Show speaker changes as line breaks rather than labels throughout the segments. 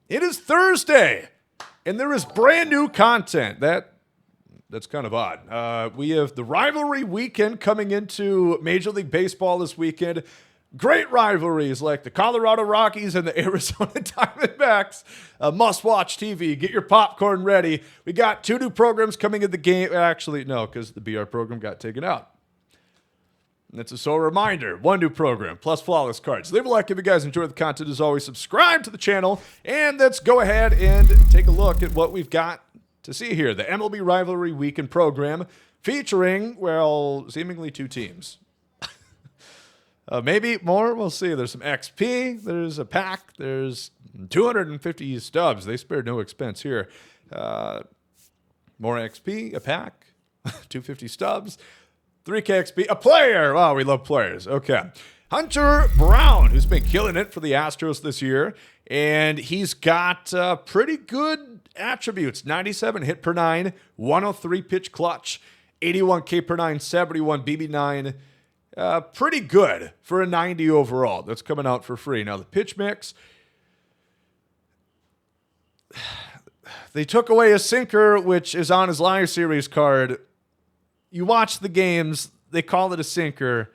It is Thursday, and there is brand new content. That's kind of odd. We have the Rivalry Weekend coming into Major League Baseball this weekend. Great rivalries like the Colorado Rockies and the Arizona Diamondbacks. Must-watch TV. Get your popcorn ready. We got 2 new programs coming in the game. Actually, no, because the BR program got taken out. And it's a sole reminder. 1 new program, plus flawless cards. Leave a like if you guys enjoy the content. As always, subscribe to the channel. And let's go ahead and take a look at what we've got to see here. The MLB Rivalry Weekend program featuring, well, seemingly 2 teams. Maybe more. We'll see. There's some XP. There's a pack. There's 250 stubs. They spared no expense here. More XP, a pack, 250 stubs, 3K XP, a player. Wow, we love players. Okay. Hunter Brown, who's been killing it for the Astros this year, and he's got pretty good attributes. 97 hit per 9, 103 pitch clutch, 81 K per 9, 71 BB9. Pretty good for a 90 overall. That's coming out for free. Now, the pitch mix, they took away a sinker, which is on his Live Series card. You watch the games, they call it a sinker,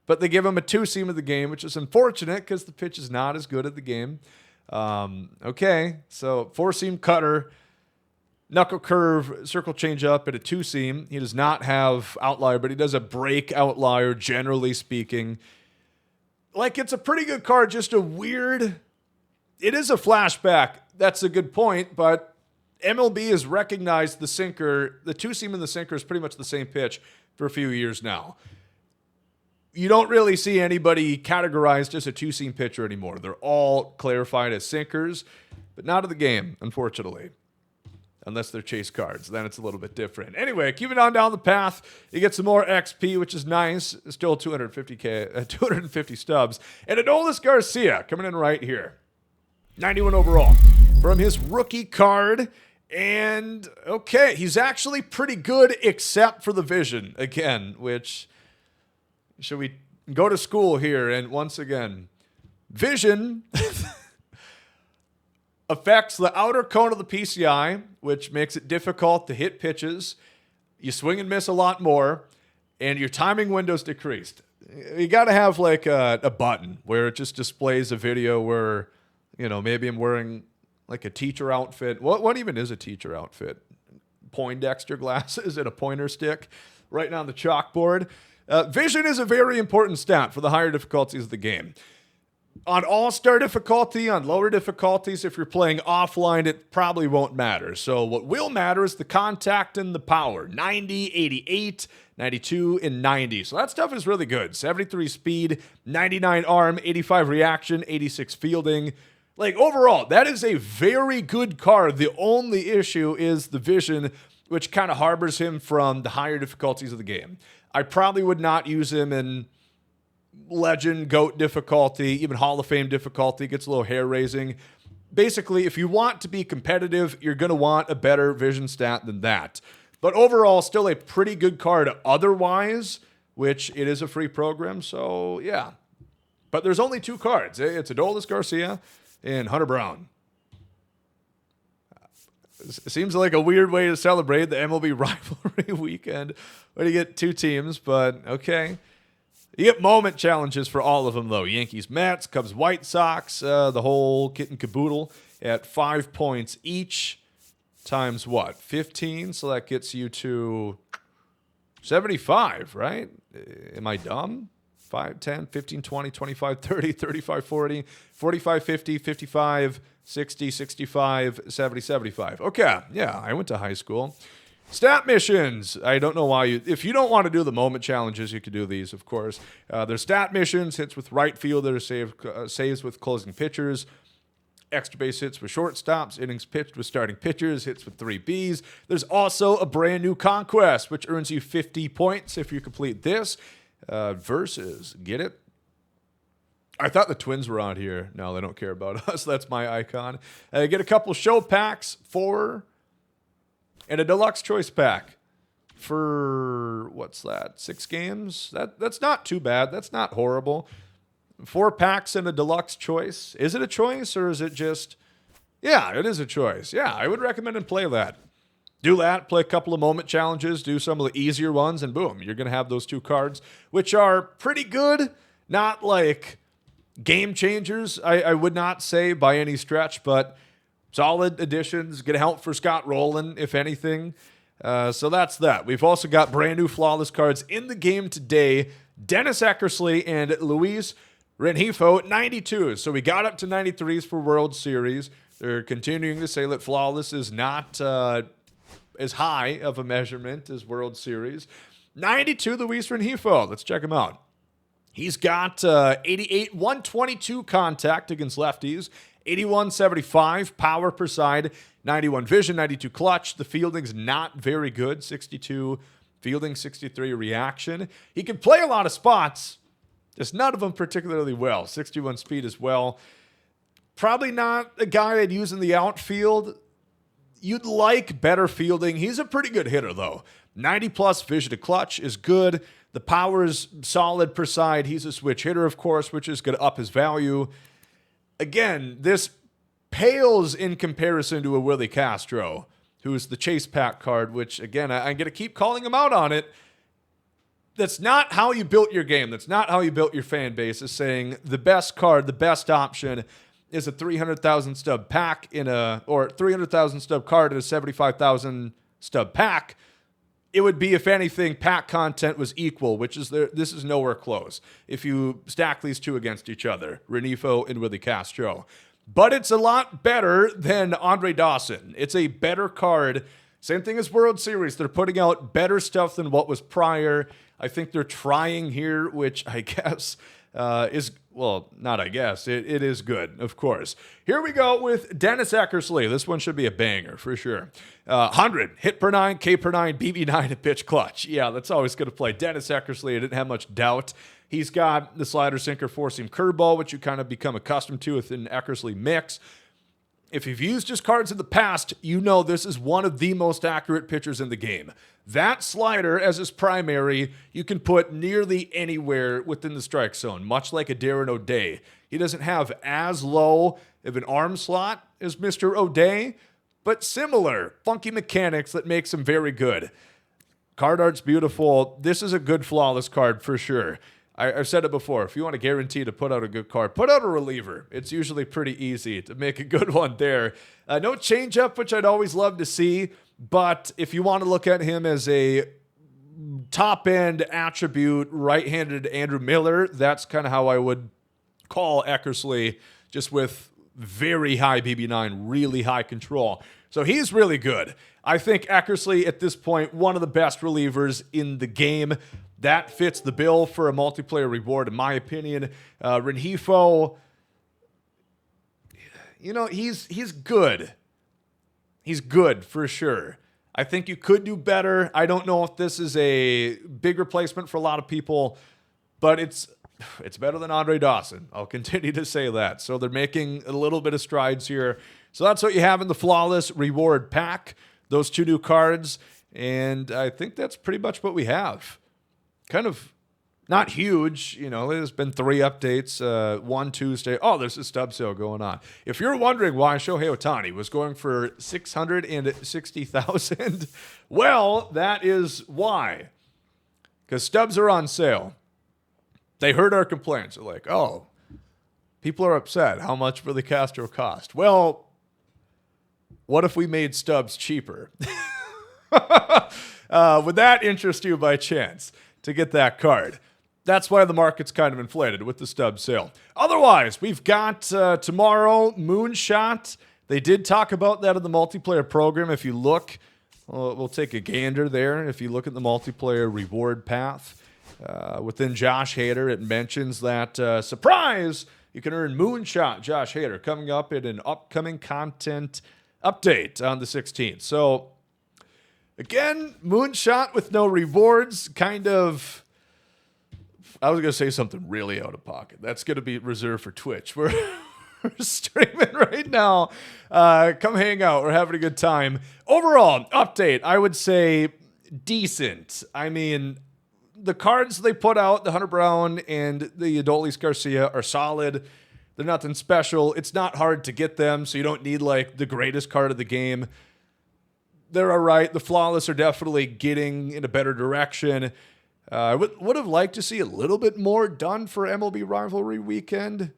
but they give him a 2-seam of the game, which is unfortunate because the pitch is not as good at the game. Okay, so 4-seam cutter, knuckle curve, circle change up at a 2-seam. He does not have outlier, but he does a break outlier, generally speaking. Like, it's a pretty good card, just a weird... It is a flashback. That's a good point, but MLB has recognized the sinker. The 2-seam and the sinker is pretty much the same pitch for a few years now. You don't really see anybody categorized as a 2-seam pitcher anymore. They're all clarified as sinkers, but not of the game, unfortunately. Unless they're chase cards. Then it's a little bit different. Anyway, keeping on down the path, you get some more XP, which is nice. Still 250 stubs. And Adultus Garcia coming in right here. 91 overall from his rookie card. And, okay, he's actually pretty good except for the vision, again, which, should we go to school here? And once again, vision affects the outer cone of the PCI, which makes it difficult to hit pitches. You swing and miss a lot more, and your timing window's decreased. You got to have like a button where it just displays a video where, you know, maybe I'm wearing like a teacher outfit. What even is a teacher outfit? Poindexter glasses and a pointer stick right now on the chalkboard. Vision is a very important stat for the higher difficulties of the game. On all-star difficulty, on lower difficulties, if you're playing offline, it probably won't matter. So what will matter is the contact and the power. 90, 88, 92, and 90. So that stuff is really good. 73 speed, 99 arm, 85 reaction, 86 fielding. Like, overall, that is a very good card. The only issue is the vision, which kind of harbors him from the higher difficulties of the game. I probably would not use him in Legend, GOAT difficulty, even Hall of Fame difficulty. Gets a little hair-raising. Basically, if you want to be competitive, you're going to want a better vision stat than that. But overall, still a pretty good card otherwise, which it is a free program, so yeah. But there's only 2 cards. It's Adultus Garcia and Hunter Brown. It seems like a weird way to celebrate the MLB Rivalry Weekend when you get 2 teams, but okay. You get moment challenges for all of them, though. Yankees, Mets, Cubs, White Sox, the whole kit and caboodle at 5 points each times what? 15? So that gets you to 75, right? Am I dumb? 5, 10, 15, 20, 25, 30, 35, 40, 45, 50, 55, 60, 65, 70, 75. Okay, yeah, I went to high school. Stat missions. I don't know why you... If you don't want to do the moment challenges, you could do these, of course. There's stat missions, hits with right fielders, saves with closing pitchers, extra base hits with shortstops, innings pitched with starting pitchers, hits with 3 Bs. There's also a brand new conquest, which earns you 50 points if you complete this. Versus, get it? I thought the Twins were on here. No, they don't care about us. That's my icon. Get a couple show packs, 4... and a deluxe choice pack for, what's that, 6 games? That's not too bad. That's not horrible. 4 packs and a deluxe choice. Is it a choice or is it just... Yeah, it is a choice. Yeah, I would recommend and play that. Do that, play a couple of moment challenges, do some of the easier ones, and boom, you're going to have those 2 cards, which are pretty good. Not like game changers, I would not say by any stretch, but solid additions. Going to help for Scott Rowland, if anything. So that's that. We've also got brand new flawless cards in the game today. Dennis Eckersley and Luis Renifo, 92s. So we got up to 93s for World Series. They're continuing to say that flawless is not as high of a measurement as World Series. 92 Luis Renifo. Let's check him out. He's got 88, 122 contact against lefties, 81, 75 power per side, 91 vision, 92 clutch. The fielding's not very good, 62 fielding, 63 reaction. He can play a lot of spots, just none of them particularly well. 61 speed as well. Probably not a guy I'd use in the outfield. You'd like better fielding. He's a pretty good hitter, though. 90-plus vision to clutch is good. The power is solid per side. He's a switch hitter, of course, which is going to up his value. Again, this pales in comparison to a Willie Castro, who is the chase pack card, which, again, I'm going to keep calling him out on it. That's not how you built your game. That's not how you built your fan base, is saying the best card, the best option is a 300,000 stub pack or 300,000 stub card in a 75,000 stub pack. It would be, if anything, pack content was equal, which is this is nowhere close. If you stack these 2 against each other, Renifo and Willie Castro. But it's a lot better than Andre Dawson. It's a better card. Same thing as World Series. They're putting out better stuff than what was prior. I think they're trying here, which I guess is... Well, not I guess. It is good, of course. Here we go with Dennis Eckersley. This one should be a banger, for sure. 100, hit per 9, K per 9, BB 9, and pitch clutch. Yeah, that's always going to play. Dennis Eckersley, I didn't have much doubt. He's got the slider, sinker, four-seam curveball, which you kind of become accustomed to with an Eckersley mix. If you've used his cards in the past, you know this is one of the most accurate pitchers in the game. That slider as his primary, you can put nearly anywhere within the strike zone, much like a Darren O'Day. He doesn't have as low of an arm slot as Mr. O'Day, but similar funky mechanics that makes him very good. Card art's beautiful. This is a good flawless card for sure. I've said it before. If you want to guarantee to put out a good card, put out a reliever. It's usually pretty easy to make a good one there. No changeup, which I'd always love to see. But if you want to look at him as a top-end attribute, right-handed Andrew Miller, that's kind of how I would call Eckersley, just with very high BB9, really high control. So he's really good. I think Eckersley, at this point, one of the best relievers in the game. That fits the bill for a multiplayer reward, in my opinion. Renifo, you know, he's good. He's good for sure. I think you could do better. I don't know if this is a big replacement for a lot of people, but it's better than Andre Dawson. I'll continue to say that. So they're making a little bit of strides here. So that's what you have in the Flawless Reward Pack, those 2 new cards, and I think that's pretty much what we have. Kind of not huge, you know, there's been 3 updates, one Tuesday. Oh, there's a stub sale going on. If you're wondering why Shohei Ohtani was going for $660,000, well, that is why. Because stubs are on sale. They heard our complaints. They're like, oh, people are upset. How much will the Castro cost? Well, what if we made stubs cheaper? Would that interest you by chance to get that card? That's why the market's kind of inflated with the stub sale. Otherwise, we've got tomorrow, Moonshot. They did talk about that in the multiplayer program. If you look, we'll take a gander there. If you look at the multiplayer reward path within Josh Hader, it mentions that, surprise, you can earn Moonshot Josh Hader coming up in an upcoming content update on the 16th. So, again, Moonshot with no rewards, kind of... I was going to say something really out of pocket. That's going to be reserved for Twitch. We're streaming right now. Come hang out. We're having a good time. Overall, update, I would say decent. I mean, the cards they put out, the Hunter Brown and the Adultus Garcia, are solid. They're nothing special. It's not hard to get them, so you don't need like the greatest card of the game. They're all right. The Flawless are definitely getting in a better direction. I would have liked to see a little bit more done for MLB Rivalry Weekend.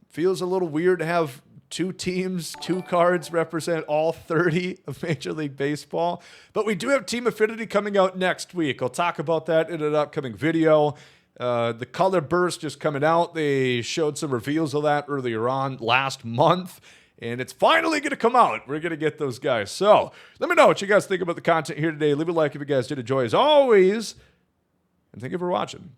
Feels a little weird to have 2 teams, 2 cards represent all 30 of Major League Baseball. But we do have Team Affinity coming out next week. I'll talk about that in an upcoming video. The Color Burst is coming out. They showed some reveals of that earlier on last month. And it's finally going to come out. We're going to get those guys. So let me know what you guys think about the content here today. Leave a like if you guys did enjoy as always. And thank you for watching.